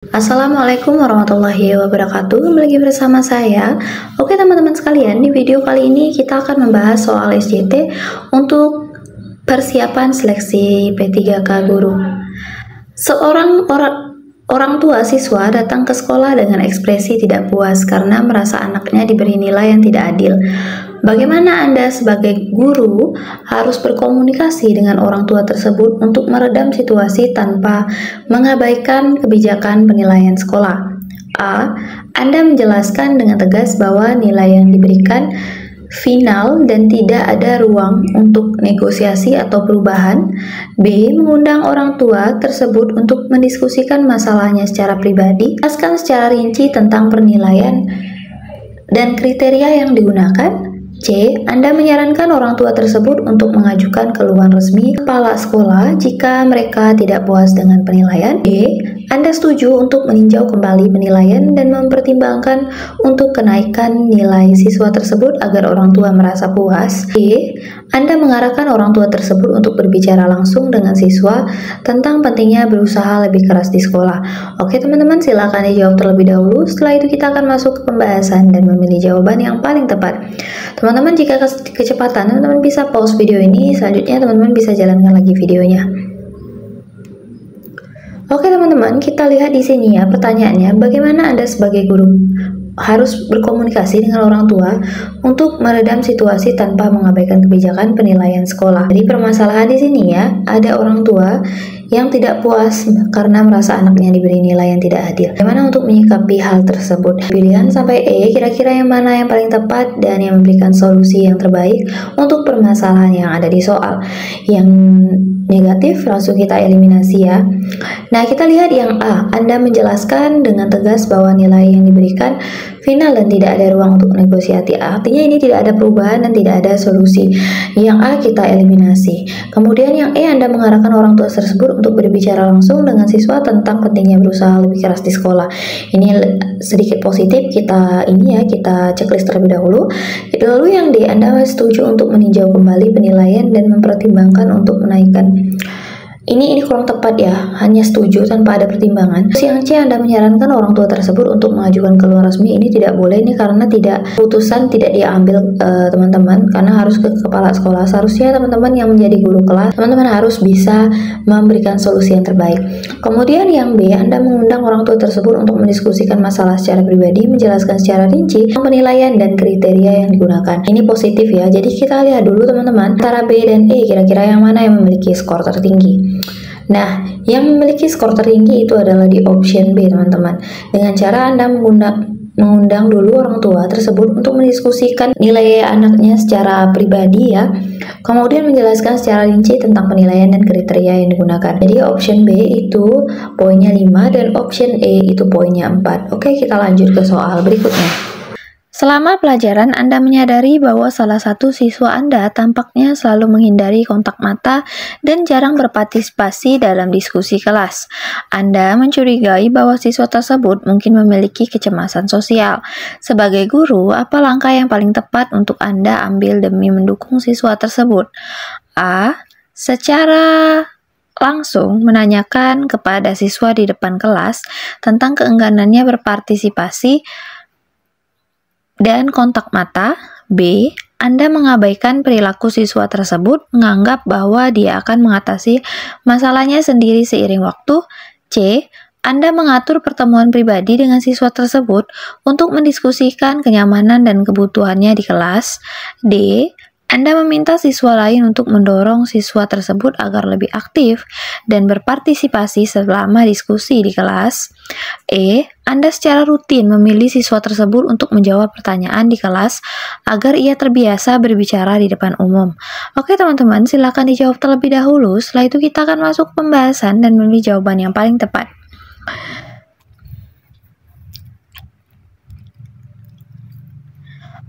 Assalamualaikum warahmatullahi wabarakatuh. Kembali lagi bersama saya. Oke teman-teman sekalian, di video kali ini kita akan membahas soal SJT untuk persiapan seleksi P3K guru. Orang tua siswa datang ke sekolah dengan ekspresi tidak puas karena merasa anaknya diberi nilai yang tidak adil. Bagaimana Anda sebagai guru harus berkomunikasi dengan orang tua tersebut untuk meredam situasi tanpa mengabaikan kebijakan penilaian sekolah? A. Anda menjelaskan dengan tegas bahwa nilai yang diberikan final dan tidak ada ruang untuk negosiasi atau perubahan. B. Mengundang orang tua tersebut untuk mendiskusikan masalahnya secara pribadi. Jelaskan secara rinci tentang penilaian dan kriteria yang digunakan. C. Anda menyarankan orang tua tersebut untuk mengajukan keluhan resmi ke kepala sekolah jika mereka tidak puas dengan penilaian. D. Anda setuju untuk meninjau kembali penilaian dan mempertimbangkan untuk kenaikan nilai siswa tersebut agar orang tua merasa puas. D. Anda mengarahkan orang tua tersebut untuk berbicara langsung dengan siswa tentang pentingnya berusaha lebih keras di sekolah. Oke teman-teman, silakan dijawab terlebih dahulu. Setelah itu kita akan masuk ke pembahasan dan memilih jawaban yang paling tepat. Teman-teman, jika kecepatan, teman-teman bisa pause video ini, selanjutnya teman-teman bisa jalankan lagi videonya. Oke teman-teman, kita lihat di sini ya pertanyaannya, bagaimana Anda sebagai guru harus berkomunikasi dengan orang tua untuk meredam situasi tanpa mengabaikan kebijakan penilaian sekolah. Jadi permasalahan di sini ya, ada orang tua yang tidak puas karena merasa anaknya diberi nilai yang tidak adil. Bagaimana untuk menyikapi hal tersebut? Pilihan sampai E, kira-kira yang mana yang paling tepat dan yang memberikan solusi yang terbaik untuk permasalahan yang ada di soal. Yang negatif langsung kita eliminasi ya. Nah, kita lihat yang A. Anda menjelaskan dengan tegas bahwa nilai yang diberikan final dan tidak ada ruang untuk negosiasi. Artinya ini tidak ada perubahan dan tidak ada solusi. Yang A kita eliminasi. Kemudian yang E, Anda mengarahkan orang tua tersebut untuk berbicara langsung dengan siswa tentang pentingnya berusaha lebih keras di sekolah. Ini sedikit positif, kita checklist terlebih dahulu. Lalu yang D, Anda setuju untuk meninjau kembali penilaian dan mempertimbangkan untuk menaikkan. Ini kurang tepat ya, hanya setuju tanpa ada pertimbangan. Terus yang C, Anda menyarankan orang tua tersebut untuk mengajukan keluhan resmi. Ini tidak boleh nih karena putusan tidak diambil teman-teman, karena harus ke kepala sekolah. Seharusnya teman-teman yang menjadi guru kelas, teman-teman harus bisa memberikan solusi yang terbaik. Kemudian yang B, Anda mengundang orang tua tersebut untuk mendiskusikan masalah secara pribadi, menjelaskan secara rinci penilaian dan kriteria yang digunakan. Ini positif ya. Jadi kita lihat dulu teman-teman, antara B dan E kira-kira yang mana yang memiliki skor tertinggi. Nah, yang memiliki skor tertinggi itu adalah di option B teman-teman. Dengan cara Anda mengundang dulu orang tua tersebut untuk mendiskusikan nilai anaknya secara pribadi ya. Kemudian menjelaskan secara rinci tentang penilaian dan kriteria yang digunakan. Jadi option B itu poinnya 5 dan option E itu poinnya 4. Oke, kita lanjut ke soal berikutnya. Selama pelajaran, Anda menyadari bahwa salah satu siswa Anda tampaknya selalu menghindari kontak mata dan jarang berpartisipasi dalam diskusi kelas. Anda mencurigai bahwa siswa tersebut mungkin memiliki kecemasan sosial. Sebagai guru, apa langkah yang paling tepat untuk Anda ambil demi mendukung siswa tersebut? A. Secara langsung menanyakan kepada siswa di depan kelas tentang keengganannya berpartisipasi dan kontak mata. B. Anda mengabaikan perilaku siswa tersebut, menganggap bahwa dia akan mengatasi masalahnya sendiri seiring waktu. C. Anda mengatur pertemuan pribadi dengan siswa tersebut untuk mendiskusikan kenyamanan dan kebutuhannya di kelas. D. Anda meminta siswa lain untuk mendorong siswa tersebut agar lebih aktif dan berpartisipasi selama diskusi di kelas. E. Anda secara rutin memilih siswa tersebut untuk menjawab pertanyaan di kelas agar ia terbiasa berbicara di depan umum. Oke teman-teman, silakan dijawab terlebih dahulu. Setelah itu kita akan masuk pembahasan dan memilih jawaban yang paling tepat.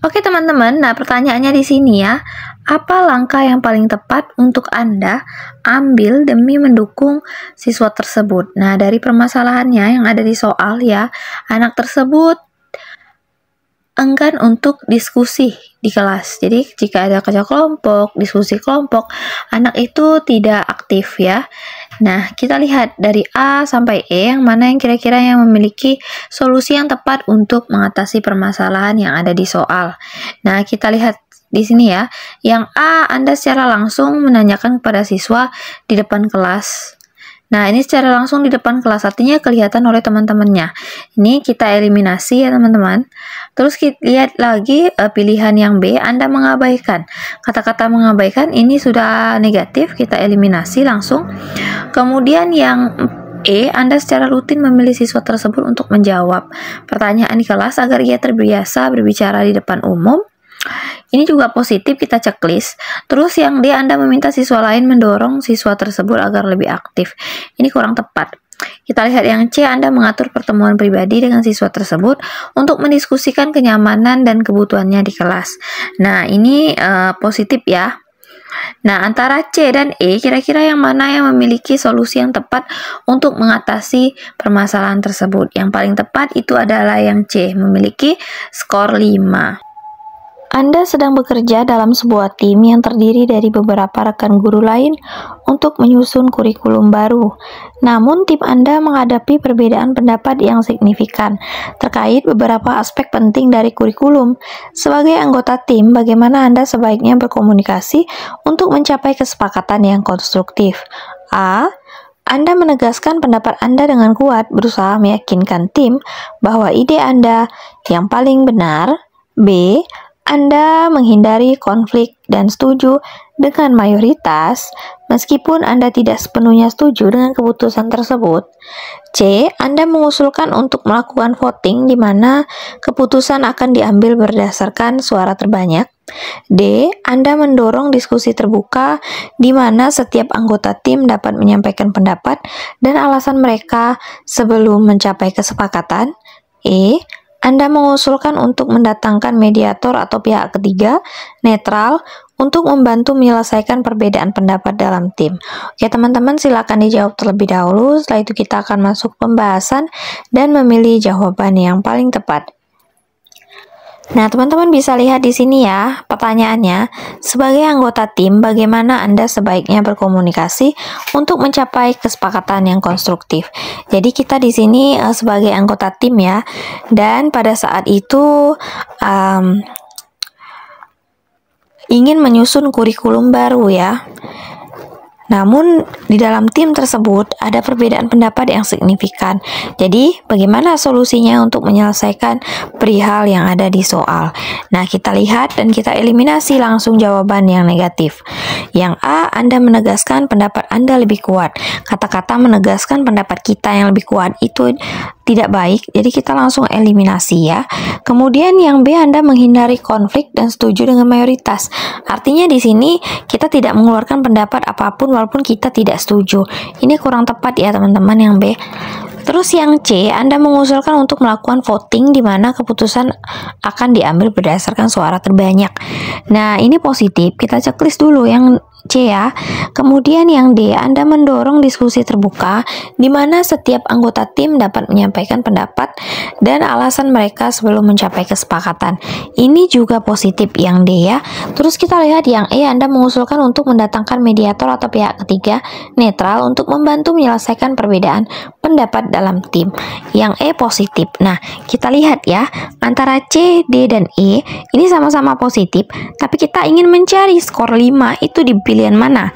Oke teman-teman, nah pertanyaannya di sini ya, apa langkah yang paling tepat untuk Anda ambil demi mendukung siswa tersebut? Nah, dari permasalahannya yang ada di soal ya, anak tersebut enggan untuk diskusi di kelas. Jadi jika ada kerja kelompok, diskusi kelompok, anak itu tidak aktif ya. Nah, kita lihat dari A sampai E yang mana yang kira-kira yang memiliki solusi yang tepat untuk mengatasi permasalahan yang ada di soal. Nah, kita lihat di sini ya. Yang A, Anda secara langsung menanyakan kepada siswa di depan kelas. Nah, ini secara langsung di depan kelas, artinya kelihatan oleh teman-temannya. Ini kita eliminasi ya teman-teman. Terus kita lihat lagi pilihan yang B, Anda mengabaikan. Kata-kata mengabaikan ini sudah negatif, kita eliminasi langsung. Kemudian yang E, Anda secara rutin memilih siswa tersebut untuk menjawab pertanyaan di kelas agar ia terbiasa berbicara di depan umum. Ini juga positif, kita checklist. Terus yang D, Anda meminta siswa lain mendorong siswa tersebut agar lebih aktif. Ini kurang tepat. Kita lihat yang C, Anda mengatur pertemuan pribadi dengan siswa tersebut untuk mendiskusikan kenyamanan dan kebutuhannya di kelas. Nah, ini positif ya. Nah, antara C dan E, kira-kira yang mana yang memiliki solusi yang tepat untuk mengatasi permasalahan tersebut? Yang paling tepat itu adalah yang C, memiliki skor 5. Anda sedang bekerja dalam sebuah tim yang terdiri dari beberapa rekan guru lain untuk menyusun kurikulum baru. Namun, tim Anda menghadapi perbedaan pendapat yang signifikan terkait beberapa aspek penting dari kurikulum. Sebagai anggota tim, bagaimana Anda sebaiknya berkomunikasi untuk mencapai kesepakatan yang konstruktif? A. Anda menegaskan pendapat Anda dengan kuat, berusaha meyakinkan tim bahwa ide Anda yang paling benar. B. Anda menghindari konflik dan setuju dengan mayoritas, meskipun Anda tidak sepenuhnya setuju dengan keputusan tersebut. C. Anda mengusulkan untuk melakukan voting di mana keputusan akan diambil berdasarkan suara terbanyak. D. Anda mendorong diskusi terbuka di mana setiap anggota tim dapat menyampaikan pendapat dan alasan mereka sebelum mencapai kesepakatan. E. Anda mengusulkan untuk mendatangkan mediator atau pihak ketiga netral untuk membantu menyelesaikan perbedaan pendapat dalam tim. Oke teman-teman, silakan dijawab terlebih dahulu. Setelah itu kita akan masuk pembahasan dan memilih jawaban yang paling tepat. Nah, teman-teman bisa lihat di sini ya pertanyaannya. Sebagai anggota tim, bagaimana Anda sebaiknya berkomunikasi untuk mencapai kesepakatan yang konstruktif? Jadi kita di sini sebagai anggota tim ya, dan pada saat itu ingin menyusun kurikulum baru ya. Namun, di dalam tim tersebut ada perbedaan pendapat yang signifikan. Jadi, bagaimana solusinya untuk menyelesaikan perihal yang ada di soal? Nah, kita lihat dan kita eliminasi langsung jawaban yang negatif. Yang A, Anda menegaskan pendapat Anda lebih kuat. Kata-kata menegaskan pendapat kita yang lebih kuat itu tidak baik, jadi kita langsung eliminasi ya. Kemudian yang B, Anda menghindari konflik dan setuju dengan mayoritas. Artinya di sini kita tidak mengeluarkan pendapat apapun walaupun kita tidak setuju. Ini kurang tepat ya teman-teman yang B. Terus yang C, Anda mengusulkan untuk melakukan voting di mana keputusan akan diambil berdasarkan suara terbanyak. Nah, ini positif. Kita checklist dulu yang C ya. Kemudian yang D, Anda mendorong diskusi terbuka di mana setiap anggota tim dapat menyampaikan pendapat dan alasan mereka sebelum mencapai kesepakatan. Ini juga positif yang D ya. Terus kita lihat yang E, Anda mengusulkan untuk mendatangkan mediator atau pihak ketiga netral untuk membantu menyelesaikan perbedaan pendapat dalam tim. Yang E positif. Nah, kita lihat ya, antara C, D, dan E ini sama-sama positif, tapi kita ingin mencari skor 5 itu di pilihan mana?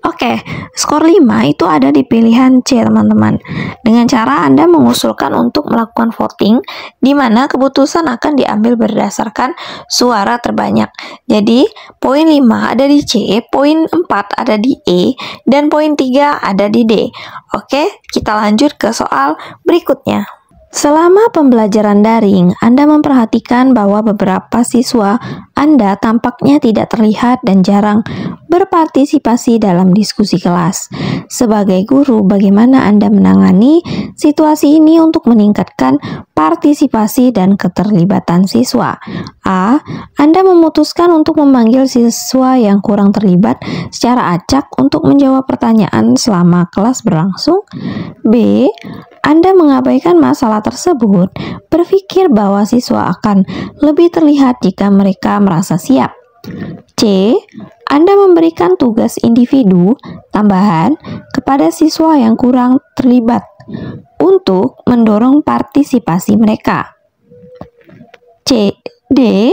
Oke, skor 5 itu ada di pilihan C teman-teman. Dengan cara Anda mengusulkan untuk melakukan voting di mana keputusan akan diambil berdasarkan suara terbanyak. Jadi, poin 5 ada di C, poin 4 ada di E, dan poin 3 ada di D. Oke, kita lanjut ke soal berikutnya. Selama pembelajaran daring, Anda memperhatikan bahwa beberapa siswa Anda tampaknya tidak terlihat dan jarang berpartisipasi dalam diskusi kelas. Sebagai guru, bagaimana Anda menangani situasi ini untuk meningkatkan partisipasi dan keterlibatan siswa? A. Anda memutuskan untuk memanggil siswa yang kurang terlibat secara acak untuk menjawab pertanyaan selama kelas berlangsung. B. Anda mengabaikan masalah tersebut, berpikir bahwa siswa akan lebih terlihat jika mereka merasa siap. C. Anda memberikan tugas individu tambahan kepada siswa yang kurang terlibat untuk mendorong partisipasi mereka. D.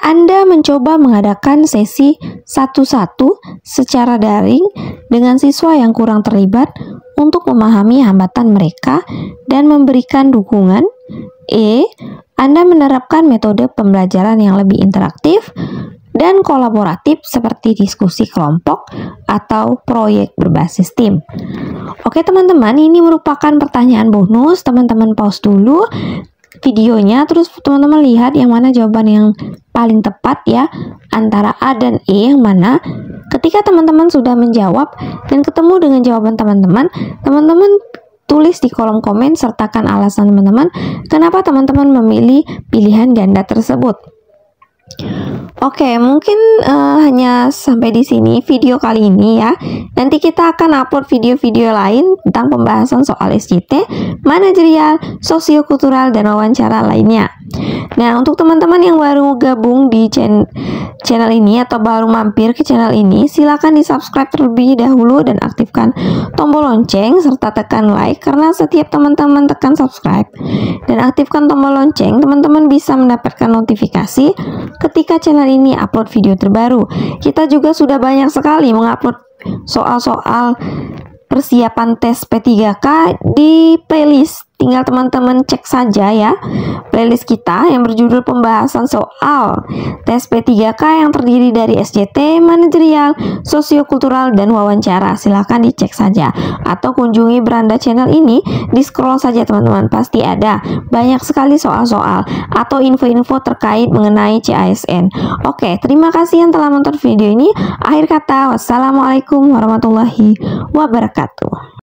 Anda mencoba mengadakan sesi satu-satu secara daring dengan siswa yang kurang terlibat untuk memahami hambatan mereka dan memberikan dukungan. E. Anda menerapkan metode pembelajaran yang lebih interaktif dan kolaboratif seperti diskusi kelompok atau proyek berbasis tim. Oke teman-teman, ini merupakan pertanyaan bonus. Teman-teman pause dulu videonya, terus teman-teman lihat yang mana jawaban yang paling tepat ya, antara A dan E yang mana. Ketika teman-teman sudah menjawab dan ketemu dengan jawaban teman-teman tulis di kolom komen, sertakan alasan teman-teman kenapa teman-teman memilih pilihan ganda tersebut. Oke, mungkin hanya sampai di sini video kali ini ya. Nanti kita akan upload video-video lain tentang pembahasan soal SJT, manajerial, sosiokultural, dan wawancara lainnya. Nah, untuk teman-teman yang baru gabung di channel ini atau baru mampir ke channel ini, silakan di-subscribe terlebih dahulu dan aktifkan tombol lonceng serta tekan like, karena setiap teman-teman tekan subscribe dan aktifkan tombol lonceng, teman-teman bisa mendapatkan notifikasi ketika channel ini upload video terbaru. Kita juga sudah banyak sekali mengupload soal-soal persiapan tes P3K di playlist. Tinggal teman-teman cek saja ya playlist kita yang berjudul pembahasan soal tes P3K yang terdiri dari SJT, manajerial, sosiokultural, dan wawancara. Silahkan dicek saja atau kunjungi beranda channel ini, di scroll saja teman-teman, pasti ada banyak sekali soal-soal atau info-info terkait mengenai CASN. Oke, terima kasih yang telah menonton video ini. Akhir kata, wassalamualaikum warahmatullahi wabarakatuh.